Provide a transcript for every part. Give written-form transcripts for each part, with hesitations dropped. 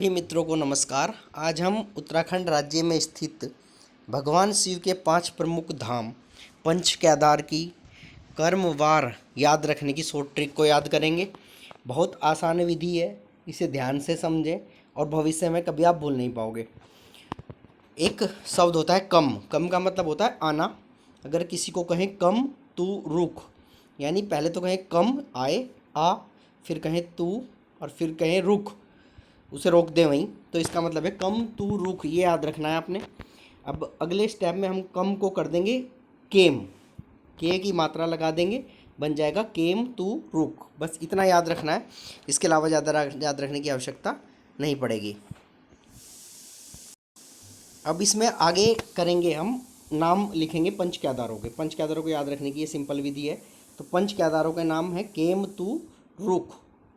सभी मित्रों को नमस्कार। आज हम उत्तराखंड राज्य में स्थित भगवान शिव के 5 प्रमुख धाम पंच केदार की कर्मवार याद रखने की शॉर्ट ट्रिक को याद करेंगे। बहुत आसान विधि है, इसे ध्यान से समझें और भविष्य में कभी आप भूल नहीं पाओगे। एक शब्द होता है कम। कम का मतलब होता है आना। अगर किसी को कहें कम तू रुक, यानी पहले तो कहें कम आए आ, फिर कहें तू और फिर कहें रुक, उसे रोक दें वहीं, तो इसका मतलब है कम तू रुक। ये याद रखना है आपने। अब अगले स्टेप में हम कम को कर देंगे केम, के की मात्रा लगा देंगे, बन जाएगा केम तू रुक। बस इतना याद रखना है, इसके अलावा ज़्यादा याद रखने की आवश्यकता नहीं पड़ेगी। अब इसमें आगे करेंगे हम, नाम लिखेंगे पंच केदारों के। पंच केदारों को याद रखने की ये सिंपल विधि है। तो पंच केदारों के नाम है केम तू रुक,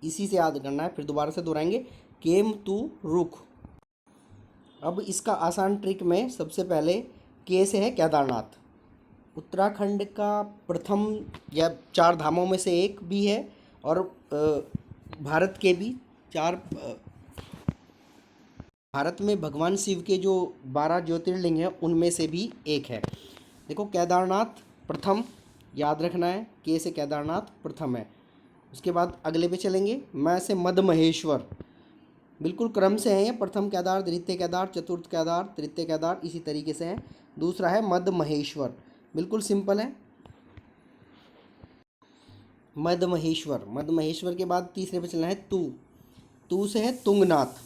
इसी से याद करना है। फिर दोबारा से दोहराएंगे, केम तू रुक। अब इसका आसान ट्रिक में सबसे पहले के से है केदारनाथ। उत्तराखंड का प्रथम या 4 धामों में से एक भी है और भारत के भी 4 भारत में भगवान शिव के जो 12 ज्योतिर्लिंग हैं उनमें से भी एक है। देखो, केदारनाथ प्रथम याद रखना है, के से केदारनाथ प्रथम है। उसके बाद अगले पे चलेंगे, मैं से मद महेश्वर। बिल्कुल क्रम से हैं ये, प्रथम केदार, द्वितीय केदार, चतुर्थ केदार, तृतीय केदार, इसी तरीके से है। दूसरा है मद महेश्वर, बिल्कुल सिंपल है, मद महेश्वर। मद महेश्वर के बाद तीसरे पे चलना है तू। तू से है तुंगनाथ।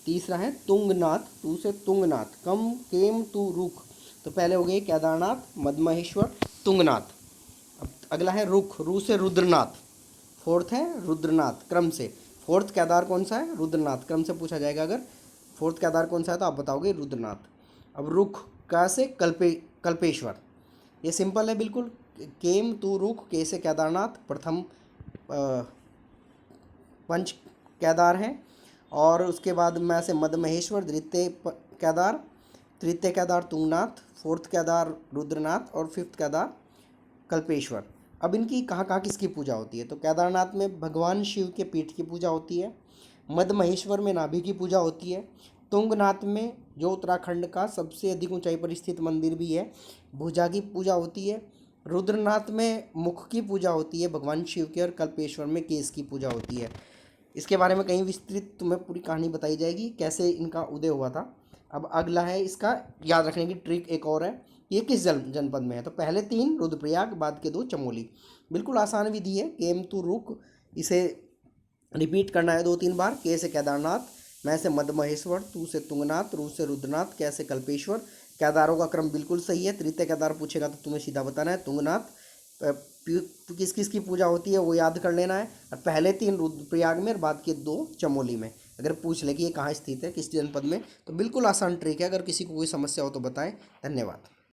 तीसरा है तुंगनाथ, तू से तुंगनाथ। कम केम तू रुख। तो पहले हो गए केदारनाथ, मद महेश्वर, तुंगनाथ। अब अगला है रुख, रू से रुद्रनाथ। फोर्थ है रुद्रनाथ, क्रम से। फोर्थ केदार कौन सा है? रुद्रनाथ। क्रम से पूछा जाएगा अगर फोर्थ केदार कौन सा है तो आप बताओगे रुद्रनाथ। अब रुख, का से कल्पेश्वर। ये सिंपल है बिल्कुल। केम तू रुख, के से केदारनाथ, प्रथम पंच केदार हैं। और उसके बाद मैं से मद महेश्वर, द्वितीय केदार, तृतीय केदार तुंगनाथ, फोर्थ केदार रुद्रनाथ और फिफ्थ केदार कल्पेश्वर। अब इनकी कहाँ कहाँ किसकी पूजा होती है? तो केदारनाथ में भगवान शिव के पीठ की पूजा होती है। मद महेश्वर में नाभि की पूजा होती है। तुंगनाथ में, जो उत्तराखंड का सबसे अधिक ऊंचाई पर स्थित मंदिर भी है, भुजा की पूजा होती है। रुद्रनाथ में मुख की पूजा होती है भगवान शिव के, और कल्पेश्वर में केस की पूजा होती है। इसके बारे में कहीं विस्तृत तुम्हें पूरी कहानी बताई जाएगी, कैसे इनका उदय हुआ था। अब अगला है, इसका याद रखने की ट्रिक एक और है, ये किस जनपद में है? तो पहले 3 रुद्रप्रयाग, बाद के 2 चमोली। बिल्कुल आसान विधि है, केम तू रुक, इसे रिपीट करना है 2-3 बार। के से केदारनाथ, मैं से मद महेश्वर, तू से तुंगनाथ, रू से रुद्रनाथ, कै से कल्पेश्वर। केदारों का क्रम बिल्कुल सही है। तृतीय केदार पूछेगा तो तुम्हें सीधा बताना है तुंगनाथ। किस किस की पूजा होती है वो याद कर लेना है। और पहले 3 रुद्रप्रयाग में और बाद के 2 चमोली में। अगर पूछ ले कि ये कहाँ स्थित है, किस जनपद में, तो बिल्कुल आसान ट्रिक है। अगर किसी को कोई समस्या हो तो बताएं। धन्यवाद।